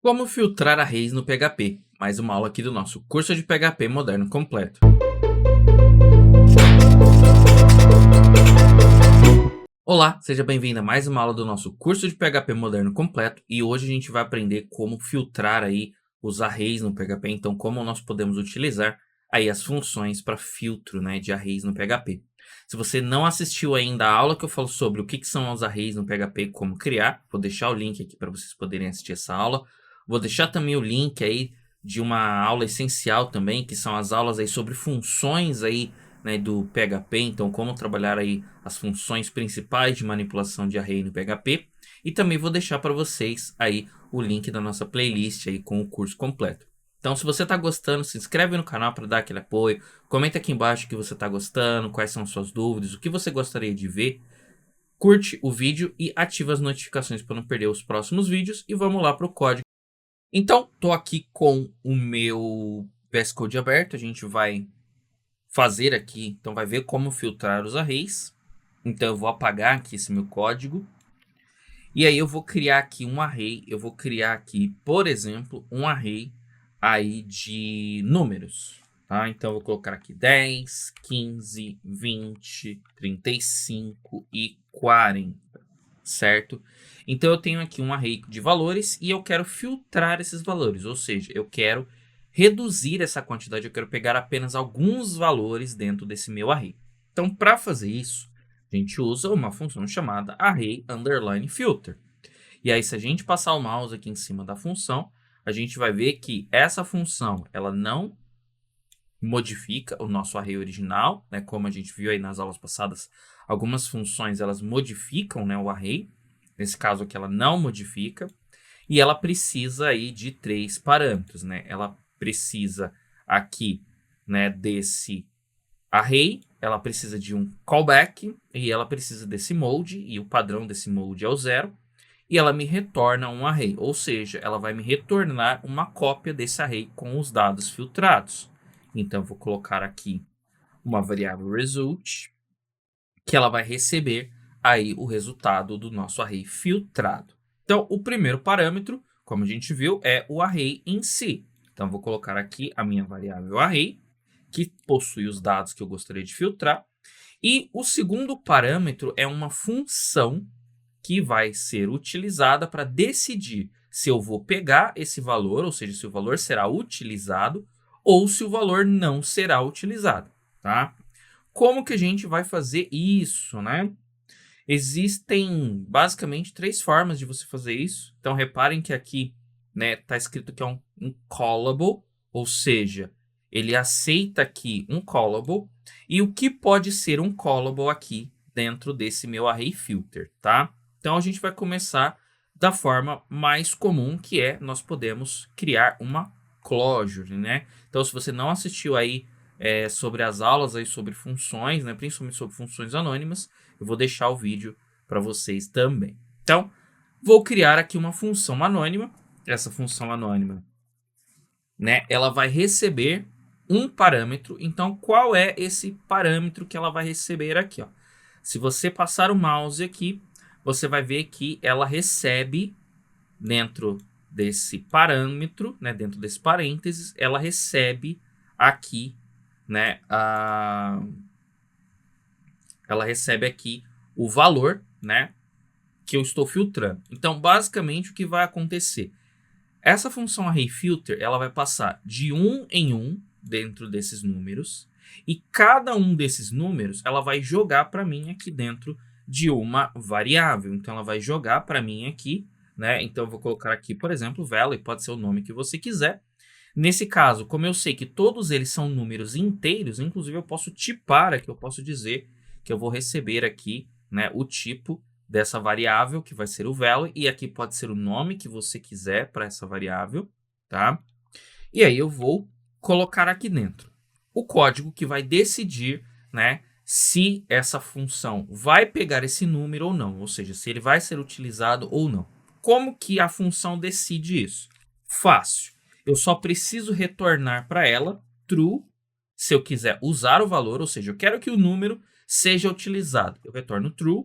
Como filtrar arrays no PHP? Mais uma aula aqui do nosso curso de PHP moderno completo. Olá, seja bem-vindo a mais uma aula do nosso curso de PHP moderno completo e hoje a gente vai aprender como filtrar aí os arrays no PHP, então como nós podemos utilizar aí as funções para filtro, de arrays no PHP. Se você não assistiu ainda a aula que eu falo sobre o que são os arrays no PHP e como criar, vou deixar o link aqui para vocês poderem assistir essa aula. Vou deixar também o link aí de uma aula essencial também, que são as aulas aí sobre funções aí, do PHP, então como trabalhar aí as funções principais de manipulação de array no PHP. E também vou deixar para vocês aí o link da nossa playlist aí com o curso completo. Então, se você está gostando, se inscreve no canal para dar aquele apoio. Comenta aqui embaixo o que você está gostando, quais são suas dúvidas, o que você gostaria de ver. Curte o vídeo e ativa as notificações para não perder os próximos vídeos. E vamos lá para o código. Então, estou aqui com o meu VS Code aberto. A gente vai fazer aqui, então vai ver como filtrar os arrays. Então eu vou apagar aqui esse meu código. E aí eu vou criar aqui um array. Eu vou criar aqui, por exemplo, um array aí de números. Tá? Então eu vou colocar aqui 10, 15, 20, 35 e 40. Certo? Então eu tenho aqui um array de valores e eu quero filtrar esses valores, ou seja, eu quero reduzir essa quantidade, eu quero pegar apenas alguns valores dentro desse meu array. Então, para fazer isso, a gente usa uma função chamada array_filter. E aí, se a gente passar o mouse aqui em cima da função, a gente vai ver que essa função ela não modifica o nosso array original, como a gente viu aí nas aulas passadas, algumas funções elas modificam, o array. Nesse caso aqui ela não modifica. E ela precisa aí de 3 parâmetros, Ela precisa aqui, desse array, ela precisa de um callback e ela precisa desse mode, e o padrão desse mode é o 0. E ela me retorna um array, ou seja, ela vai me retornar uma cópia desse array com os dados filtrados. Então, eu vou colocar aqui uma variável result, que ela vai receber aí o resultado do nosso array filtrado. Então, o primeiro parâmetro, como a gente viu, é o array em si. Então, eu vou colocar aqui a minha variável array, que possui os dados que eu gostaria de filtrar. E o segundo parâmetro é uma função que vai ser utilizada para decidir se eu vou pegar esse valor, ou seja, se o valor será utilizado ou se o valor não será utilizado, tá? Como que a gente vai fazer isso, Existem basicamente 3 formas de você fazer isso. Então, reparem que aqui tá escrito que é um callable, ou seja, ele aceita aqui um callable. E o que pode ser um callable aqui dentro desse meu array filter, tá? Então, a gente vai começar da forma mais comum, que é nós podemos criar uma closure, Então, se você não assistiu aí sobre as aulas aí sobre funções, principalmente sobre funções anônimas, eu vou deixar o vídeo para vocês também. Então, vou criar aqui uma função anônima. Essa função anônima, ela vai receber um parâmetro. Então, qual é esse parâmetro que ela vai receber aqui? Ó? Se você passar o mouse aqui, você vai ver que ela recebe dentro desse parâmetro, dentro desse parênteses, ela recebe aqui, ela recebe aqui o valor, que eu estou filtrando. Então, basicamente, o que vai acontecer? Essa função arrayFilter, ela vai passar de 1 em 1 dentro desses números, e cada um desses números, ela vai jogar para mim aqui dentro de uma variável. Então, ela vai jogar para mim aqui, Então, eu vou colocar aqui, por exemplo, value, pode ser o nome que você quiser. Nesse caso, como eu sei que todos eles são números inteiros, inclusive eu posso tipar aqui, eu posso dizer que eu vou receber aqui, o tipo dessa variável, que vai ser o value, e aqui pode ser o nome que você quiser para essa variável, tá? E aí eu vou colocar aqui dentro o código que vai decidir, se essa função vai pegar esse número ou não, ou seja, se ele vai ser utilizado ou não. Como que a função decide isso? Fácil. Eu só preciso retornar para ela true se eu quiser usar o valor, ou seja, eu quero que o número seja utilizado. Eu retorno true.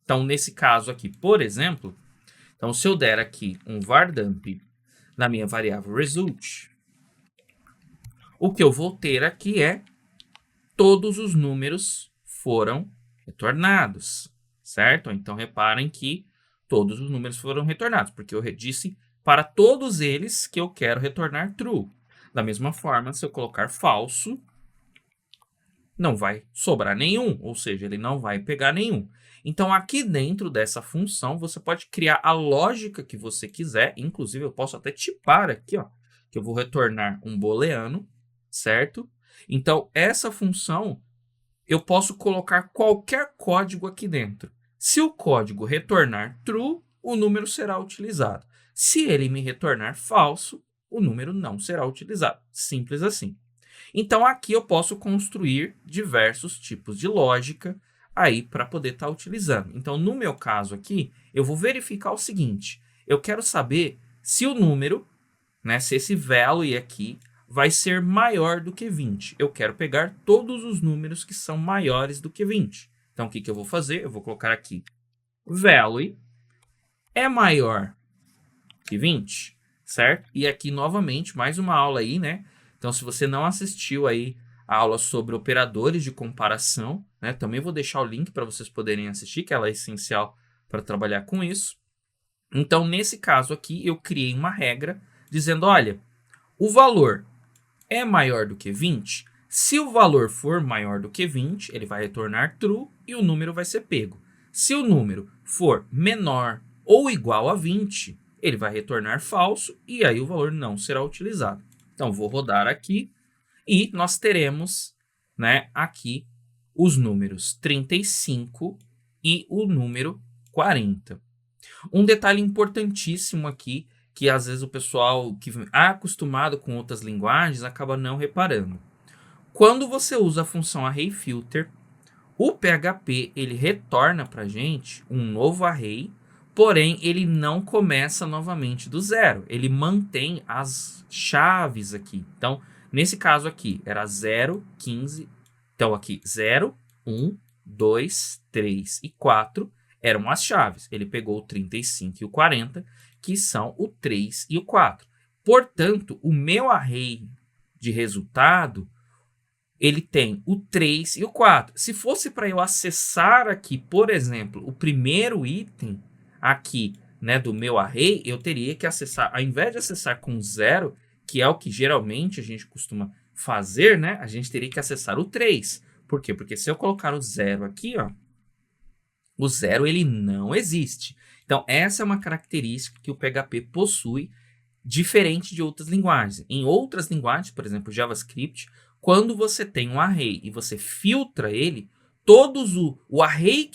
Então, nesse caso aqui, por exemplo, então se eu der aqui um var dump na minha variável result, o que eu vou ter aqui é todos os números foram retornados, certo? Então, reparem que todos os números foram retornados, porque eu disse para todos eles que eu quero retornar true. Da mesma forma, se eu colocar falso, não vai sobrar nenhum, ou seja, ele não vai pegar nenhum. Então, aqui dentro dessa função, você pode criar a lógica que você quiser. Inclusive, eu posso até tipar aqui, ó, que eu vou retornar um booleano, certo? Então, essa função, eu posso colocar qualquer código aqui dentro. Se o código retornar true, o número será utilizado. Se ele me retornar falso, o número não será utilizado. Simples assim. Então, aqui eu posso construir diversos tipos de lógica aí para poder estar utilizando. Então, no meu caso aqui, eu vou verificar o seguinte. Eu quero saber se o número, né, se esse value aqui vai ser maior do que 20. Eu quero pegar todos os números que são maiores do que 20. Então, o que eu vou fazer? Eu vou colocar aqui value é maior que 20, certo? E aqui, novamente, mais uma aula aí, né? Então, se você não assistiu aí a aula sobre operadores de comparação, né? Também vou deixar o link para vocês poderem assistir, que ela é essencial para trabalhar com isso. Então, nesse caso aqui, eu criei uma regra dizendo, olha, o valor é maior do que 20? Se o valor for maior do que 20, ele vai retornar true e o número vai ser pego. Se o número for menor ou igual a 20, ele vai retornar falso e aí o valor não será utilizado. Então, vou rodar aqui e nós teremos, né, aqui os números 35 e o número 40. Um detalhe importantíssimo aqui, que às vezes o pessoal que é acostumado com outras linguagens acaba não reparando. Quando você usa a função arrayFilter, o PHP ele retorna para a gente um novo array, porém ele não começa novamente do zero. Ele mantém as chaves aqui. Então, nesse caso aqui, era 0, 15. Então, aqui, 0, 1, 2, 3 e 4 eram as chaves. Ele pegou o 35 e o 40, que são o 3 e o 4. Portanto, o meu array de resultado, ele tem o 3 e o 4. Se fosse para eu acessar aqui, por exemplo, o primeiro item aqui, né, do meu array, eu teria que acessar, ao invés de acessar com 0, que é o que geralmente a gente costuma fazer, né, a gente teria que acessar o 3. Por quê? Porque se eu colocar o 0 aqui, ó, o 0 ele não existe. Então, essa é uma característica que o PHP possui, diferente de outras linguagens. Em outras linguagens, por exemplo, JavaScript, quando você tem um array e você filtra ele, todos o array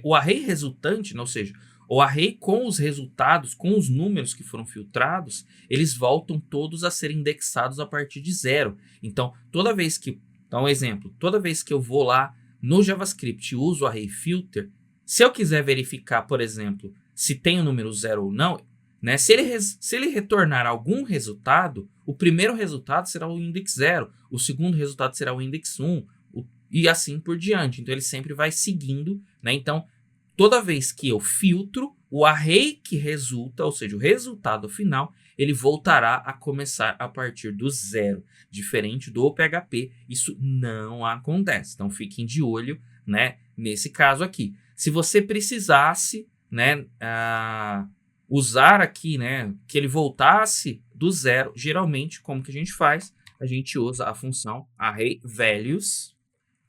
o array resultante, né, ou seja, o array com os resultados, com os números que foram filtrados, eles voltam todos a serem indexados a partir de 0. Então, toda vez que, então, um exemplo, toda vez que eu vou lá no JavaScript e uso o array filter, se eu quiser verificar, por exemplo, se tem o número 0 ou não, né, se ele retornar algum resultado, o primeiro resultado será o index 0, o segundo resultado será o index 1, e assim por diante. Então, ele sempre vai seguindo, né? Então, toda vez que eu filtro, o array que resulta, ou seja, o resultado final, ele voltará a começar a partir do 0. Diferente do PHP, isso não acontece. Então, fiquem de olho, né, nesse caso aqui. Se você precisasse, né, usar aqui, né, que ele voltasse do 0, geralmente, como que a gente faz? A gente usa a função arrayValues,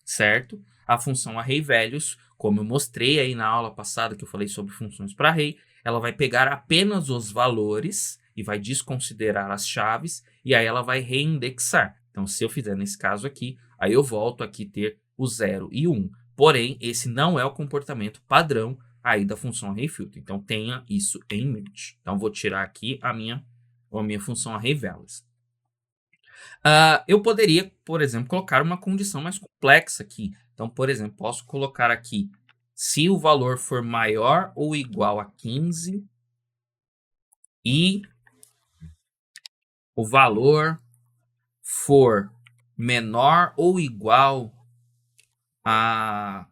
certo? A função arrayValues, como eu mostrei aí na aula passada que eu falei sobre funções para array, ela vai pegar apenas os valores e vai desconsiderar as chaves e aí ela vai reindexar. Então, se eu fizer nesse caso aqui, aí eu volto aqui ter o 0 e 1. Porém, esse não é o comportamento padrão aí da função arrayFilter. Então, tenha isso em mente. Então, vou tirar aqui a minha função arrayValues. Eu poderia, por exemplo, colocar uma condição mais complexa aqui. Então, por exemplo, posso colocar aqui, se o valor for maior ou igual a 15 e o valor for menor ou igual a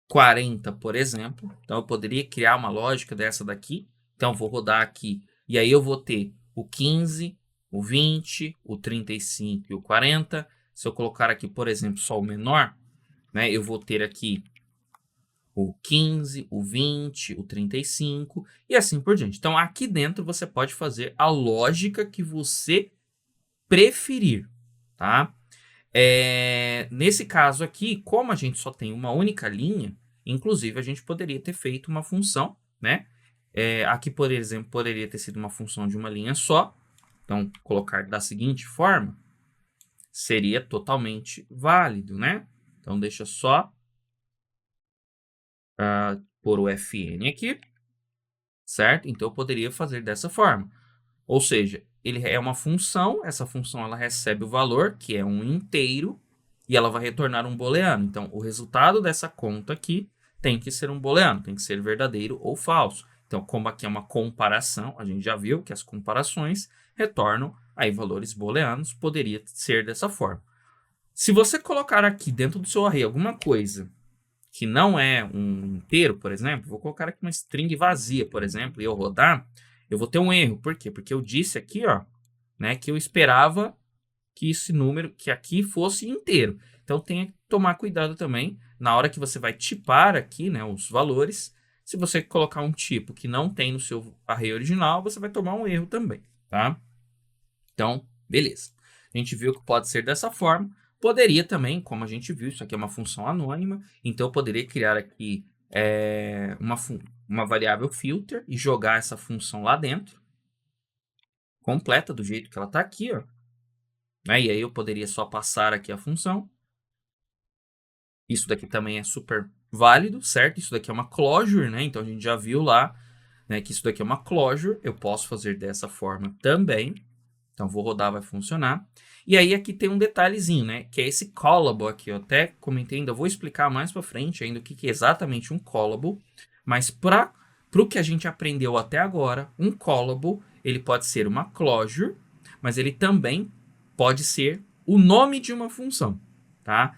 40, por exemplo. Então, eu poderia criar uma lógica dessa daqui. Então, vou rodar aqui E aí eu vou ter o 15, o 20, o 35 e o 40. Se eu colocar aqui, por exemplo, só o menor, né, eu vou ter aqui o 15, o 20, o 35 e assim por diante. Então, aqui dentro você pode fazer a lógica que você preferir, tá? Nesse caso aqui, como a gente só tem uma única linha, inclusive a gente poderia ter feito uma função, né? Aqui, por exemplo, poderia ter sido uma função de uma linha só. Então, colocar da seguinte forma seria totalmente válido, né? Então, deixa só pôr o fn aqui, certo? Então, eu poderia fazer dessa forma. Ou seja, ele é uma função, essa função ela recebe o valor, que é um inteiro, e ela vai retornar um booleano. Então, o resultado dessa conta aqui tem que ser um booleano, tem que ser verdadeiro ou falso. Então, como aqui é uma comparação, a gente já viu que as comparações retornam aí valores booleanos, poderia ser dessa forma. Se você colocar aqui dentro do seu array alguma coisa que não é um inteiro, por exemplo, vou colocar aqui uma string vazia, por exemplo, e eu rodar, eu vou ter um erro. Por quê? Porque eu disse aqui, ó, né, que eu esperava que esse número, que aqui fosse inteiro. Então, tenha que tomar cuidado também na hora que você vai tipar aqui, né, os valores. Se você colocar um tipo que não tem no seu array original, você vai tomar um erro também, tá? Então, beleza. A gente viu que pode ser dessa forma. Poderia também, como a gente viu, isso aqui é uma função anônima, então eu poderia criar aqui uma variável filter e jogar essa função lá dentro, completa, do jeito que ela está aqui, ó. Né? E aí eu poderia só passar aqui a função. Isso daqui também é super válido, certo? Isso daqui é uma closure, né? Então a gente já viu lá, né, que isso daqui é uma closure. Eu posso fazer dessa forma também. Então, vou rodar, vai funcionar. E aí, aqui tem um detalhezinho, né? Que é esse callable aqui. Eu até comentei, ainda vou explicar mais para frente ainda o que é exatamente um callable. Mas para o que a gente aprendeu até agora, um callable, ele pode ser uma closure, mas ele também pode ser o nome de uma função, tá?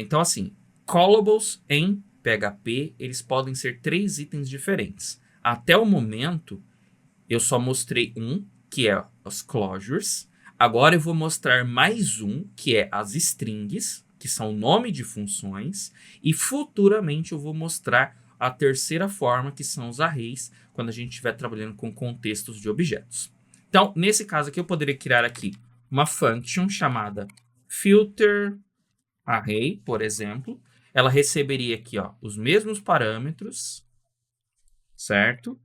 Então, assim, callables em PHP, eles podem ser 3 itens diferentes. Até o momento, eu só mostrei um, que é as closures. Agora eu vou mostrar mais um, que é as strings, que são o nome de funções. E futuramente eu vou mostrar a terceira forma, que são os arrays, quando a gente estiver trabalhando com contextos de objetos. Então, nesse caso aqui, eu poderia criar aqui uma function chamada filter array, por exemplo. Ela receberia aqui, ó, os mesmos parâmetros, certo?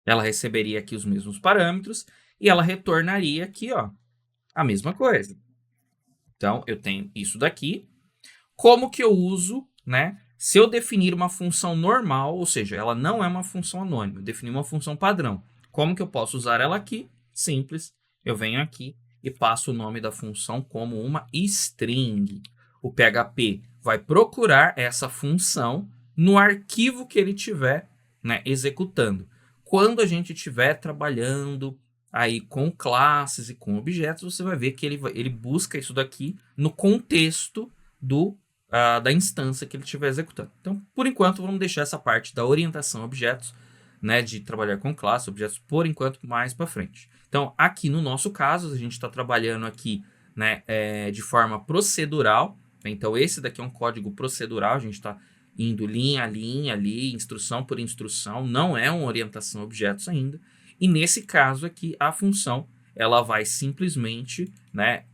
Ela receberia aqui os mesmos parâmetros e ela retornaria aqui, ó, a mesma coisa. Então, eu tenho isso daqui. Como que eu uso, né? Se eu definir uma função normal, ou seja, ela não é uma função anônima, eu defini uma função padrão. Como que eu posso usar ela aqui? Simples. Eu venho aqui e passo o nome da função como uma string. O PHP vai procurar essa função no arquivo que ele tiver, né, executando. Quando a gente estiver trabalhando aí com classes e com objetos, você vai ver que ele busca isso daqui no contexto da instância que ele estiver executando. Então, por enquanto, vamos deixar essa parte da orientação a objetos, né, de trabalhar com classes, objetos, por enquanto, mais para frente. Então, aqui no nosso caso, a gente está trabalhando aqui, né, de forma procedural. Então, esse daqui é um código procedural, a gente está indo linha a linha ali, instrução por instrução, não é uma orientação a objetos ainda. E nesse caso aqui, a função, ela vai simplesmente, né,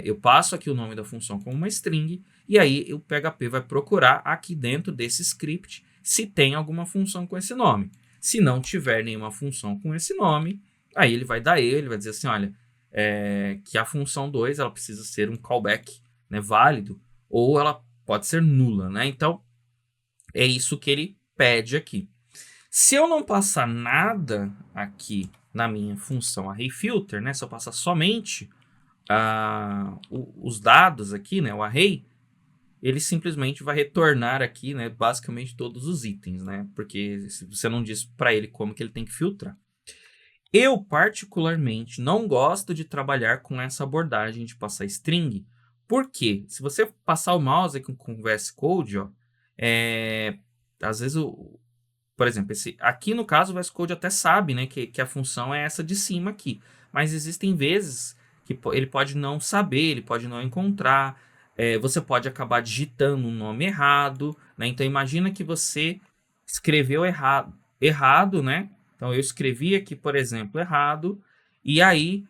eu passo aqui o nome da função como uma string, e aí o PHP vai procurar aqui dentro desse script se tem alguma função com esse nome. Se não tiver nenhuma função com esse nome, aí ele vai dar erro, ele vai dizer assim, olha, que a função 2 ela precisa ser um callback, né, válido, ou ela pode ser nula, né? Então, é isso que ele pede aqui. Se eu não passar nada aqui na minha função arrayFilter, né, se eu passar somente os dados aqui, né, o array, ele simplesmente vai retornar aqui, né, basicamente todos os itens, né, porque você não diz para ele como que ele tem que filtrar. Eu, particularmente, não gosto de trabalhar com essa abordagem de passar string, porque se você passar o mouse aqui com VS Code, ó, às vezes por exemplo, aqui no caso o VS Code até sabe, né, que a função é essa de cima aqui. Mas existem vezes que ele pode não saber, ele pode não encontrar, você pode acabar digitando um nome errado, né? Então imagina que você escreveu errado, né? Então eu escrevi aqui, por exemplo, errado, e aí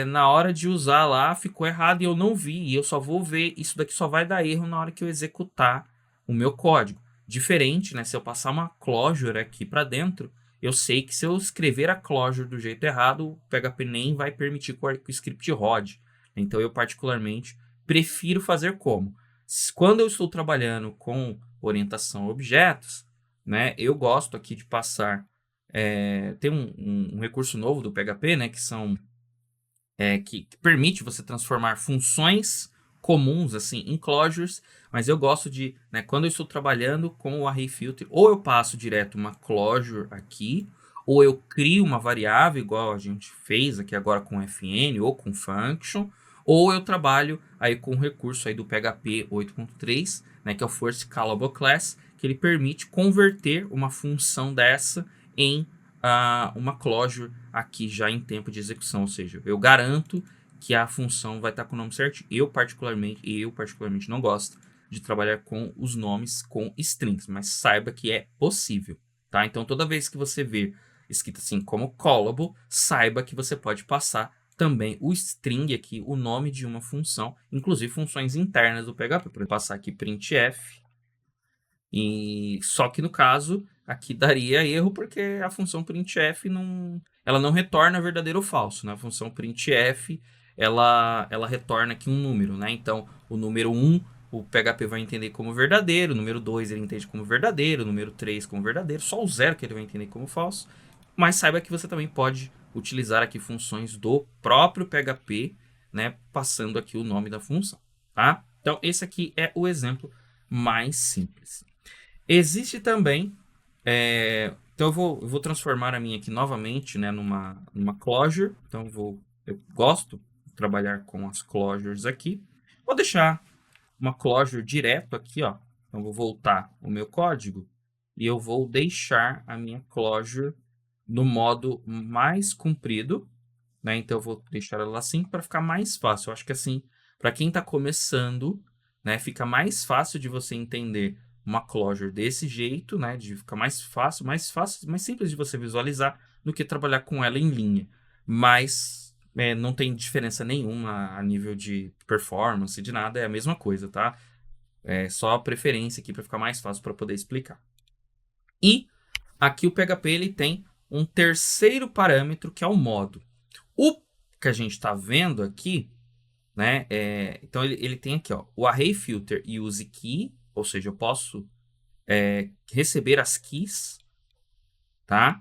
na hora de usar lá ficou errado e eu não vi, e eu só vou ver, isso daqui só vai dar erro na hora que eu executar o meu código. Diferente, né? Se eu passar uma closure aqui para dentro, eu sei que se eu escrever a closure do jeito errado, o PHP nem vai permitir que o script rode. Então eu particularmente prefiro fazer como? Quando eu estou trabalhando com orientação a objetos, né? Eu gosto aqui de passar. Tem um recurso novo do PHP, né? Que permite você transformar funções comuns assim em closures, mas eu gosto de, né, quando eu estou trabalhando com o array filter, ou eu passo direto uma closure aqui, ou eu crio uma variável igual a gente fez aqui agora com fn ou com function, ou eu trabalho aí com o recurso aí do PHP 8.3, né, que é o First Callable Class, que ele permite converter uma função dessa em uma closure aqui já em tempo de execução, ou seja, eu garanto que a função vai estar com o nome certo. Eu particularmente não gosto de trabalhar com os nomes com strings, mas saiba que é possível, tá? Então toda vez que você ver escrito assim como callable, saiba que você pode passar também o string aqui, o nome de uma função, inclusive funções internas do PHP. Por passar aqui printf, e só que no caso aqui daria erro porque a função printf ela não retorna verdadeiro ou falso, né? A função printf ela retorna aqui um número, né? Então o número 1 o PHP vai entender como verdadeiro, o número 2 ele entende como verdadeiro, o número 3 como verdadeiro, só o 0 que ele vai entender como falso. Mas saiba que você também pode utilizar aqui funções do próprio PHP, né? Passando aqui o nome da função, tá? Então esse aqui é o exemplo mais simples. Existe também, então eu vou transformar a minha aqui novamente, né, numa closure. Então eu gosto de trabalhar com as closures aqui. Vou deixar uma closure direto aqui, ó. Então vou voltar o meu código e eu vou deixar a minha closure no modo mais comprido, né? Então eu vou deixar ela assim para ficar mais fácil. Eu acho que assim, para quem está começando, né, fica mais fácil de você entender uma closure desse jeito, né, de ficar mais fácil, mais simples de você visualizar do que trabalhar com ela em linha. Mas não tem diferença nenhuma a nível de performance, de nada, é a mesma coisa, tá? É só a preferência aqui para ficar mais fácil para poder explicar. E aqui o PHP ele tem um terceiro parâmetro que é o modo. O que a gente está vendo aqui, né? Então ele tem aqui, ó, o array filter use key, ou seja, eu posso receber as keys, tá?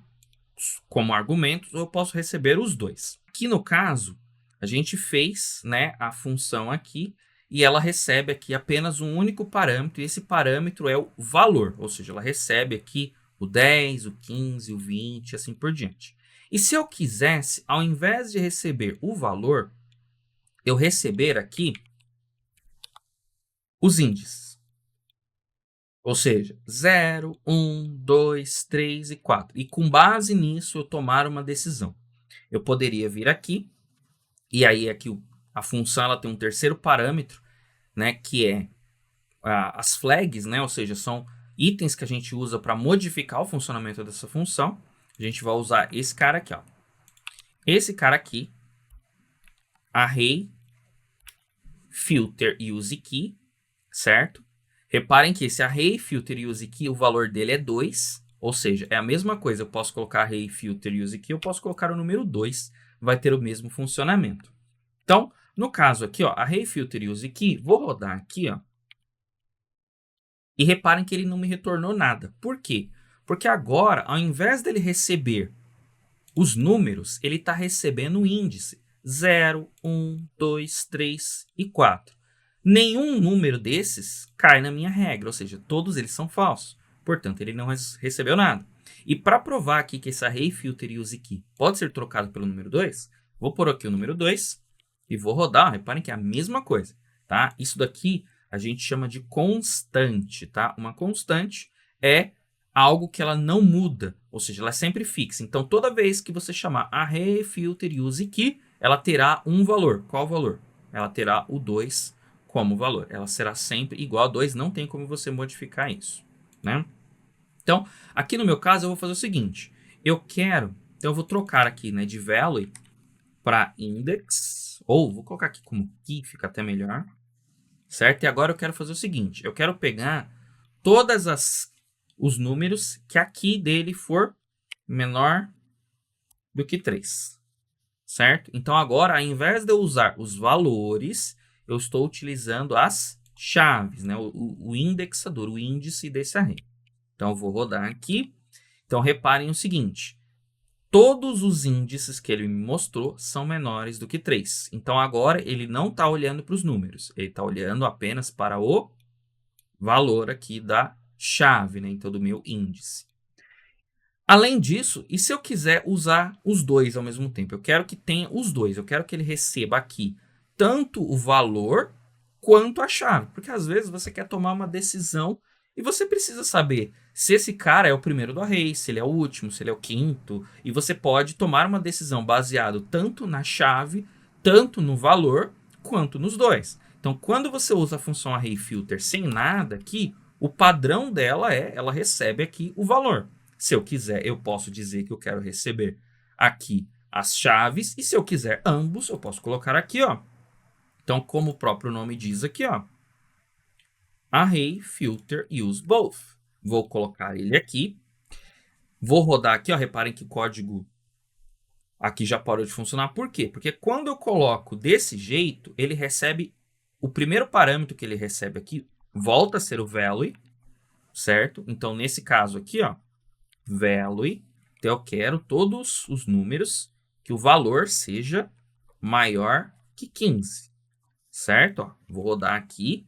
Como argumentos, ou eu posso receber os dois. Aqui no caso, a gente fez, né, a função aqui e ela recebe aqui apenas um único parâmetro, e esse parâmetro é o valor, ou seja, ela recebe aqui o 10, o 15, o 20, assim por diante. E se eu quisesse, ao invés de receber o valor, eu receber aqui os índices. Ou seja, 0, 1, 2, 3 e 4. E com base nisso eu tomar uma decisão. Eu poderia vir aqui, e aí aqui a função ela tem um terceiro parâmetro, né, que é as flags, né, ou seja, são itens que a gente usa para modificar o funcionamento dessa função. A gente vai usar esse cara aqui, ó. Esse cara aqui, array filter use key, certo? Reparem que esse array filter use key, o valor dele é 2, ou seja, é a mesma coisa. Eu posso colocar array filter use key, eu posso colocar o número 2, vai ter o mesmo funcionamento. Então, no caso aqui, ó, array filter use key, vou rodar aqui, ó. E reparem que ele não me retornou nada. Por quê? Porque agora, ao invés dele receber os números, ele está recebendo o índice 0, 1, 2, 3 e 4. Nenhum número desses cai na minha regra, ou seja, todos eles são falsos. Portanto, ele não recebeu nada. E para provar aqui que esse array filter use key pode ser trocado pelo número 2, vou pôr aqui o número 2 e vou rodar. Reparem que é a mesma coisa, tá? Isso daqui a gente chama de constante, tá? Uma constante é algo que ela não muda, ou seja, ela é sempre fixa. Então, toda vez que você chamar array filter use key, ela terá um valor. Qual valor? Ela terá o 2 como valor. Ela será sempre igual a 2, não tem como você modificar isso, né? Então, aqui no meu caso, eu vou fazer o seguinte. Então eu vou trocar aqui, né, de value para index, ou vou colocar aqui como key, fica até melhor, certo? E agora eu quero fazer o seguinte, eu quero pegar todas os números que a key dele for menor do que 3, certo? Então agora, ao invés de eu usar os valores, eu estou utilizando as chaves, né? O indexador, o índice desse array. Então eu vou rodar aqui. Então reparem o seguinte, todos os índices que ele me mostrou são menores do que 3. Então agora ele não está olhando para os números, ele está olhando apenas para o valor aqui da chave, né? Então do meu índice. Além disso, e se eu quiser usar os dois ao mesmo tempo? Eu quero que tenha os dois, eu quero que ele receba aqui tanto o valor quanto a chave, porque às vezes você quer tomar uma decisão e você precisa saber se esse cara é o primeiro do array, se ele é o último, se ele é o quinto, e você pode tomar uma decisão baseado tanto na chave, tanto no valor, quanto nos dois. Então, quando você usa a função arrayFilter sem nada aqui, o padrão dela ela recebe aqui o valor. Se eu quiser, eu posso dizer que eu quero receber aqui as chaves, e se eu quiser ambos, eu posso colocar aqui, ó. Então, como o próprio nome diz aqui, ó, array filter use both. Vou colocar ele aqui. Vou rodar aqui, ó, reparem que o código aqui já parou de funcionar. Por quê? Porque quando eu coloco desse jeito, ele recebe o primeiro parâmetro que ele recebe aqui, volta a ser o value, certo? Então, nesse caso aqui, ó, value, então eu quero todos os números que o valor seja maior que 15, certo? Ó, vou rodar aqui,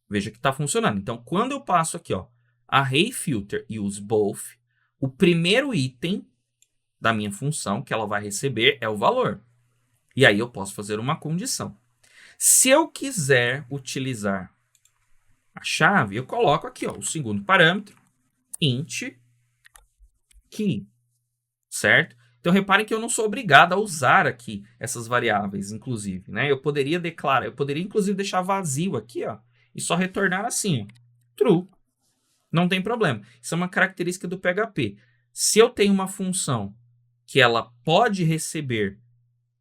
veja que está funcionando. Então, quando eu passo aqui, ó, array filter use both, o primeiro item da minha função que ela vai receber é o valor. E aí eu posso fazer uma condição. Se eu quiser utilizar a chave, eu coloco aqui, ó, o segundo parâmetro, int key, certo? Então, reparem que eu não sou obrigado a usar aqui essas variáveis, inclusive, né? Eu poderia declarar, eu poderia, inclusive, deixar vazio aqui, ó, e só retornar assim, ó, true. Não tem problema. Isso é uma característica do PHP. Se eu tenho uma função que ela pode receber,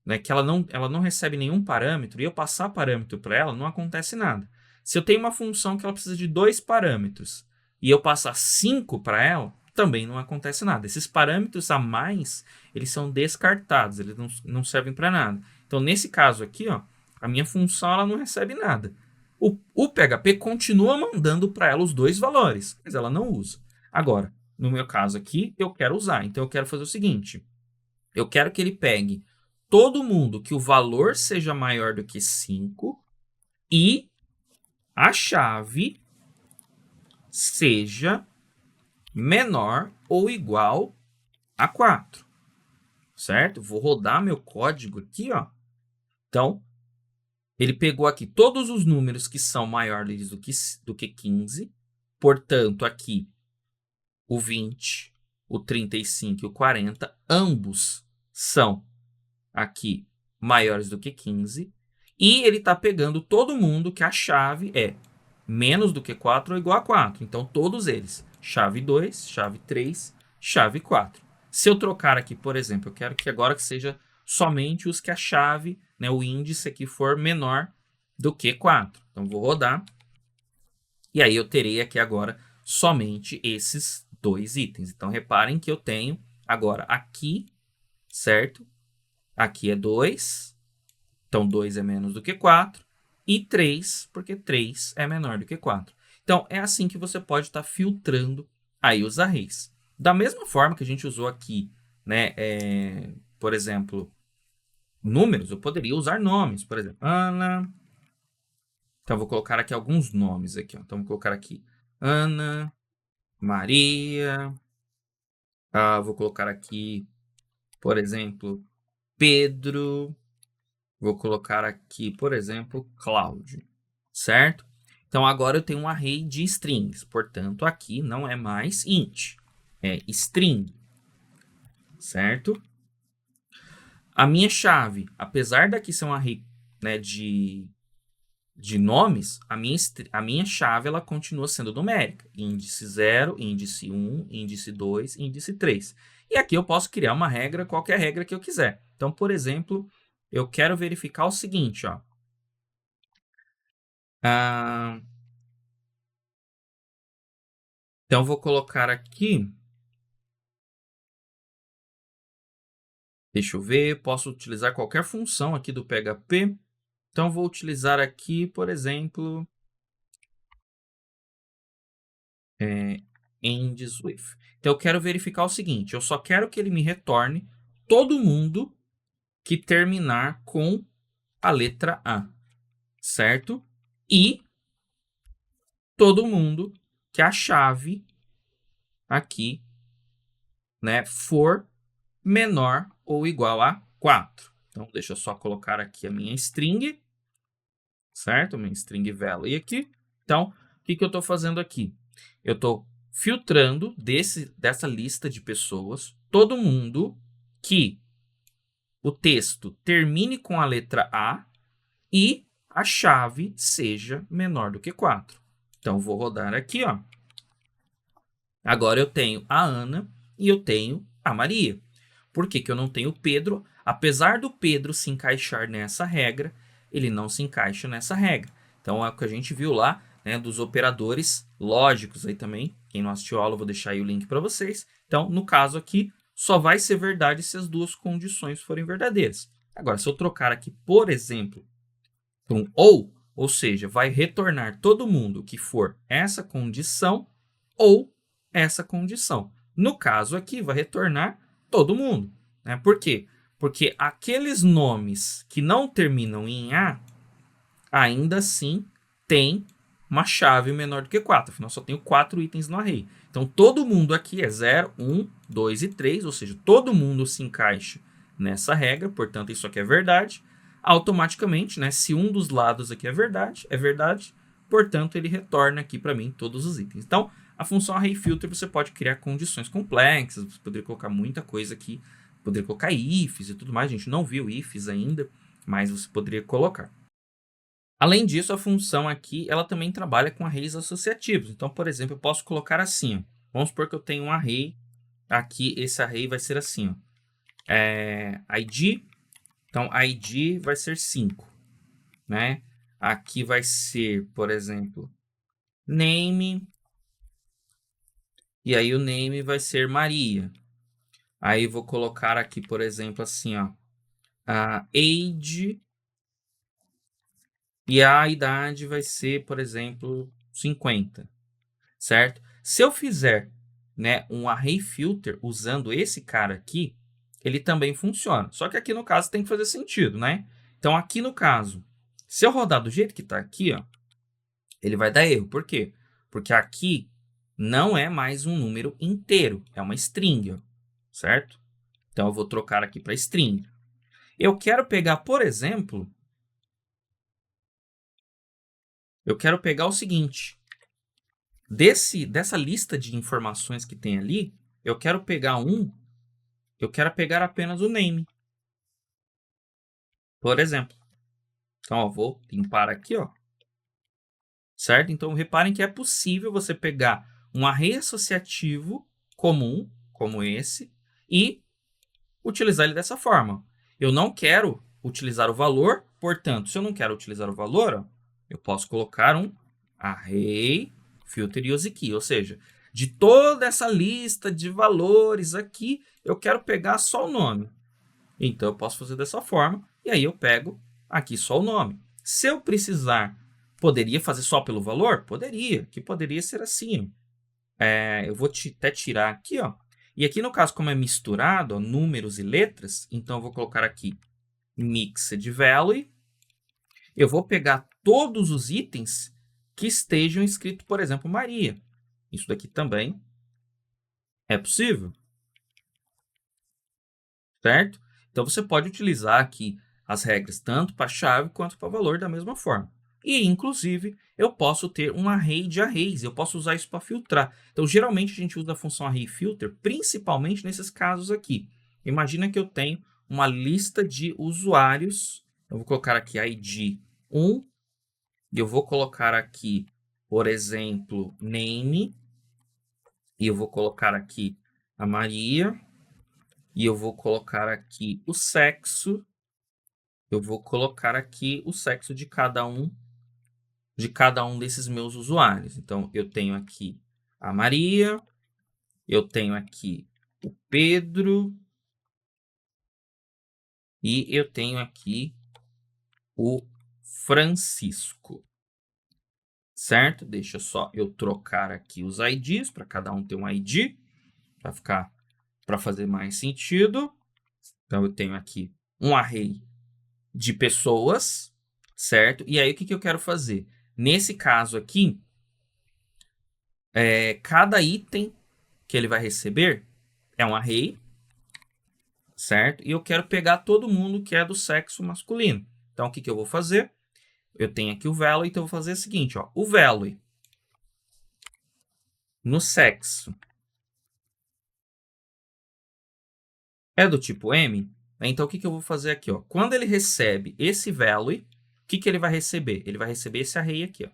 né, que ela não recebe nenhum parâmetro, e eu passar parâmetro para ela, não acontece nada. Se eu tenho uma função que ela precisa de 2 parâmetros, e eu passar 5 para ela, também não acontece nada. Esses parâmetros a mais, eles são descartados, eles não servem para nada. Então, nesse caso aqui, ó, a minha função ela não recebe nada. O PHP continua mandando para ela os 2 valores, mas ela não usa. Agora, no meu caso aqui, eu quero usar. Então, eu quero fazer o seguinte. Eu quero que ele pegue todo mundo que o valor seja maior do que 5 e a chave seja menor ou igual a 4, certo? Vou rodar meu código aqui, ó. Então, ele pegou aqui todos os números que são maiores do que 15, portanto, aqui o 20, o 35 e o 40, ambos são aqui maiores do que 15, e ele está pegando todo mundo que a chave é menos do que 4 ou igual a 4. Então, todos eles, chave 2, chave 3, chave 4. Se eu trocar aqui, por exemplo, eu quero que agora que seja somente os que a chave, né, o índice aqui for menor do que 4. Então, vou rodar. E aí eu terei aqui agora somente esses 2 itens. Então, reparem que eu tenho agora aqui, certo? Aqui é 2, então 2 é menos do que 4, e 3, porque 3 é menor do que 4. Então, é assim que você pode estar filtrando aí os arrays. Da mesma forma que a gente usou aqui, né, por exemplo, números, eu poderia usar nomes, por exemplo, Ana. Então, eu vou colocar aqui alguns nomes aqui, ó. Então, vou colocar aqui Ana, Maria, vou colocar aqui, por exemplo, Pedro. Vou colocar aqui, por exemplo, Cláudio, certo? Então, agora eu tenho um array de strings. Portanto, aqui não é mais int, é string, certo? A minha chave, apesar daqui ser um array, né, de nomes, a minha chave ela continua sendo numérica. Índice 0, índice 1, índice 2, índice 3. E aqui eu posso criar uma regra, qualquer regra que eu quiser. Então, por exemplo, eu quero verificar o seguinte, ó. Então, eu vou colocar aqui. Deixa eu ver, posso utilizar qualquer função aqui do PHP. Então, vou utilizar aqui, por exemplo, endSwift. Então, eu quero verificar o seguinte, eu só quero que ele me retorne todo mundo que terminar com a letra A, certo? E todo mundo que a chave aqui, né, for menor ou igual a 4. Então, deixa eu só colocar aqui a minha string, certo? Minha string value aqui. Então, o que eu estou fazendo aqui? Eu estou filtrando dessa lista de pessoas todo mundo que o texto termine com a letra A e a chave seja menor do que 4. Então, vou rodar aqui, ó. Agora eu tenho a Ana e eu tenho a Maria. Por que eu não tenho o Pedro? Apesar do Pedro se encaixar nessa regra, ele não se encaixa nessa regra. Então, é o que a gente viu lá, né, dos operadores lógicos aí também. Quem não assistiu a aula, eu vou deixar aí o link para vocês. Então, no caso aqui, só vai ser verdade se as duas condições forem verdadeiras. Agora, se eu trocar aqui, por exemplo, para um ou seja, vai retornar todo mundo que for essa condição ou essa condição. No caso aqui, vai retornar todo mundo. Né? Por quê? Porque aqueles nomes que não terminam em A, ainda assim tem uma chave menor do que 4. Afinal, só tenho 4 itens no array. Então, todo mundo aqui é 0, 1, 2 e 3, ou seja, todo mundo se encaixa nessa regra, portanto, isso aqui é verdade. Automaticamente, né, se um dos lados aqui é verdade, portanto, ele retorna aqui para mim todos os itens. Então, a função arrayFilter você pode criar condições complexas, você poderia colocar muita coisa aqui, poderia colocar ifs e tudo mais, a gente não viu ifs ainda, mas você poderia colocar. Além disso, a função aqui, ela também trabalha com arrays associativos. Então, por exemplo, eu posso colocar assim, ó. Vamos supor que eu tenho um array, aqui esse array vai ser assim, ó. ID, então ID vai ser 5, né? Aqui vai ser, por exemplo, name, e aí o name vai ser Maria. Aí vou colocar aqui, por exemplo, assim, ó, a age, e a idade vai ser, por exemplo, 50, certo? Se eu fizer, né, um array filter usando esse cara aqui, ele também funciona. Só que aqui no caso tem que fazer sentido, né? Então aqui no caso, se eu rodar do jeito que está aqui, ó, ele vai dar erro. Por quê? Porque aqui não é mais um número inteiro, é uma string, ó, certo? Então eu vou trocar aqui para string. Eu quero pegar, por exemplo, eu quero pegar o seguinte. Dessa lista de informações que tem ali, eu quero pegar apenas o name. Por exemplo. Então, ó, vou limpar aqui, ó. Certo? Então, reparem que é possível você pegar um array associativo comum, como esse, e utilizar ele dessa forma. Eu não quero utilizar o valor, portanto, se eu não quero utilizar o valor, ó, eu posso colocar um array filter use key, ou seja, de toda essa lista de valores aqui, eu quero pegar só o nome. Então, eu posso fazer dessa forma, e aí eu pego aqui só o nome. Se eu precisar, poderia fazer só pelo valor? Poderia, que poderia ser assim. Eu vou até tirar aqui, ó. E aqui no caso, como é misturado, ó, números e letras, então eu vou colocar aqui mixed value. Eu vou pegar todos os itens que estejam escritos, por exemplo, Maria. Isso daqui também é possível, certo? Então, você pode utilizar aqui as regras tanto para chave quanto para valor da mesma forma. E, inclusive, eu posso ter um array de arrays, eu posso usar isso para filtrar. Então, geralmente, a gente usa a função array filter, principalmente nesses casos aqui. Imagina que eu tenho uma lista de usuários, eu vou colocar aqui ID 1, e eu vou colocar aqui, por exemplo, name, e eu vou colocar aqui a Maria, e eu vou colocar aqui o sexo, eu vou colocar aqui o sexo de cada um desses meus usuários. Então, eu tenho aqui a Maria, eu tenho aqui o Pedro e eu tenho aqui o Francisco, certo? Deixa só eu trocar aqui os IDs para cada um ter um ID, para fazer mais sentido. Então, eu tenho aqui um array de pessoas, certo? E aí, o que eu quero fazer? Nesse caso aqui, cada item que ele vai receber é um array, certo? E eu quero pegar todo mundo que é do sexo masculino. Então, o que eu vou fazer? Eu tenho aqui o value, então eu vou fazer o seguinte, ó. O value no sexo é do tipo M, então o que eu vou fazer aqui, ó? Quando ele recebe esse value, o que ele vai receber? Ele vai receber esse array aqui, ó.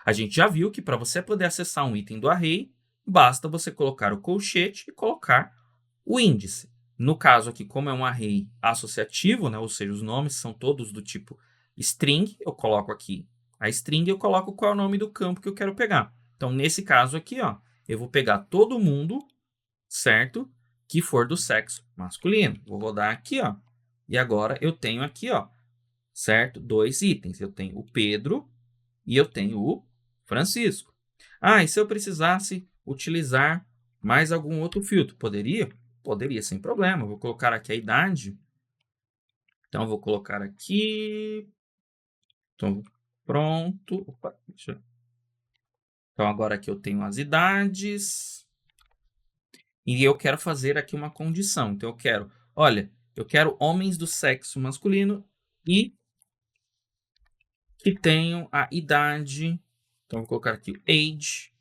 A gente já viu que para você poder acessar um item do array, basta você colocar o colchete e colocar o índice. No caso aqui, como é um array associativo, né, ou seja, os nomes são todos do tipo string, eu coloco aqui a string e eu coloco qual é o nome do campo que eu quero pegar. Então, nesse caso aqui, ó, eu vou pegar todo mundo, certo? Que for do sexo masculino. Vou rodar aqui, ó. E agora eu tenho aqui, ó, certo? 2 itens. Eu tenho o Pedro e eu tenho o Francisco. Ah, e se eu precisasse utilizar mais algum outro filtro? Poderia? Poderia, sem problema. Vou colocar aqui a idade. Então, eu vou colocar aqui. Então, pronto. Opa, Então, agora aqui eu tenho as idades. E eu quero fazer aqui uma condição. Então, eu quero, olha, eu quero homens do sexo masculino e que tenham a idade. Então, vou colocar aqui age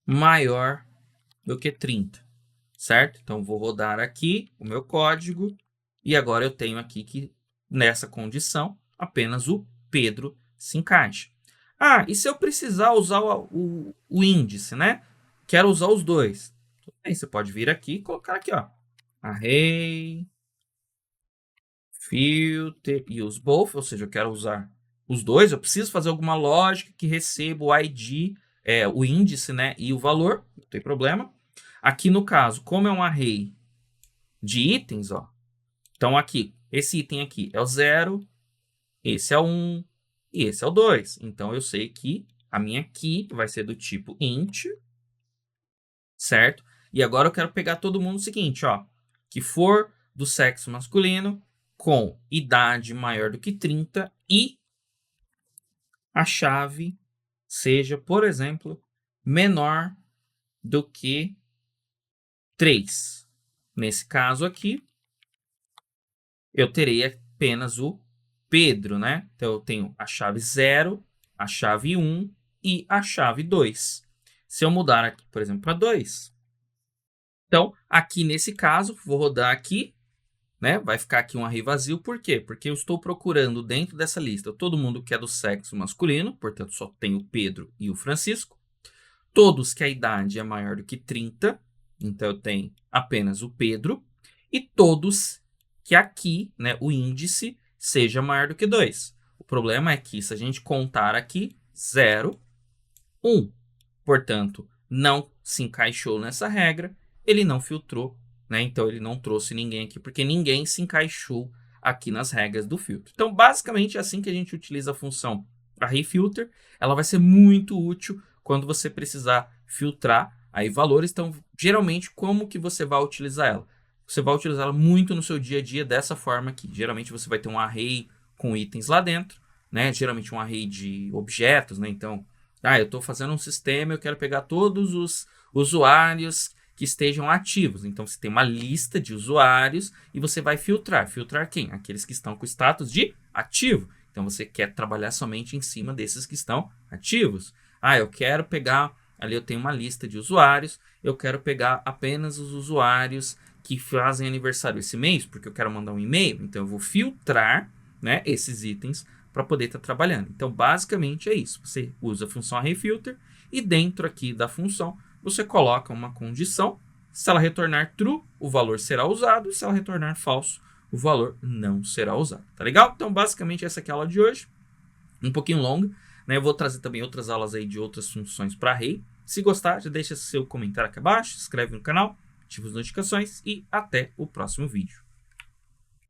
maior do que 30. Certo? Então, vou rodar aqui o meu código e agora eu tenho aqui que nessa condição apenas o Pedro se encaixa. Ah, e se eu precisar usar o índice, né? Quero usar os dois. Aí você pode vir aqui e colocar aqui, ó, array, filter, use both, ou seja, eu quero usar os dois. Eu preciso fazer alguma lógica que receba o ID, o índice, né, e o valor, não tem problema. Aqui no caso, como é um array de itens, ó, então aqui, esse item aqui é o 0, esse é o 1 e esse é o 2. Então eu sei que a minha key vai ser do tipo int, certo? E agora eu quero pegar todo mundo o seguinte, ó, que for do sexo masculino com idade maior do que 30 e a chave seja, por exemplo, menor do que 3. Nesse caso aqui, eu terei apenas o Pedro, né? Então, eu tenho a chave 0, a chave 1 e a chave 2. Se eu mudar aqui, por exemplo, para 2, então, aqui nesse caso, vou rodar aqui, né? Vai ficar aqui um array vazio. Por quê? Porque eu estou procurando dentro dessa lista todo mundo que é do sexo masculino, portanto, só tenho o Pedro e o Francisco. Todos que a idade é maior do que 30, então eu tenho apenas o Pedro. E todos que aqui, né, o índice seja maior do que 2. O problema é que se a gente contar aqui, 0, 1. Portanto, não se encaixou nessa regra, ele não filtrou, né? Então ele não trouxe ninguém aqui, porque ninguém se encaixou aqui nas regras do filtro. Então, basicamente, é assim que a gente utiliza a função arrayFilter. Ela vai ser muito útil quando você precisar filtrar aí valores. Então, geralmente, como que você vai utilizar ela? Você vai utilizá-la muito no seu dia a dia dessa forma aqui. Geralmente, você vai ter um array com itens lá dentro, né? Geralmente um array de objetos, né? Então, eu estou fazendo um sistema, eu quero pegar todos os usuários que estejam ativos. Então, você tem uma lista de usuários e você vai filtrar. Filtrar quem? Aqueles que estão com status de ativo. Então você quer trabalhar somente em cima desses que estão ativos. Ah, eu quero pegar, ali eu tenho uma lista de usuários, eu quero pegar apenas os usuários que fazem aniversário esse mês, porque eu quero mandar um e-mail, então eu vou filtrar, né, esses itens para poder estar trabalhando. Então basicamente é isso, você usa a função arrayFilter e dentro aqui da função você coloca uma condição, se ela retornar true, o valor será usado, e se ela retornar falso, o valor não será usado, tá legal? Então basicamente essa aqui é a aula de hoje, um pouquinho longa, né? Eu vou trazer também outras aulas aí de outras funções para array. Se gostar, já deixa seu comentário aqui abaixo, se inscreve no canal, ativa as notificações e até o próximo vídeo.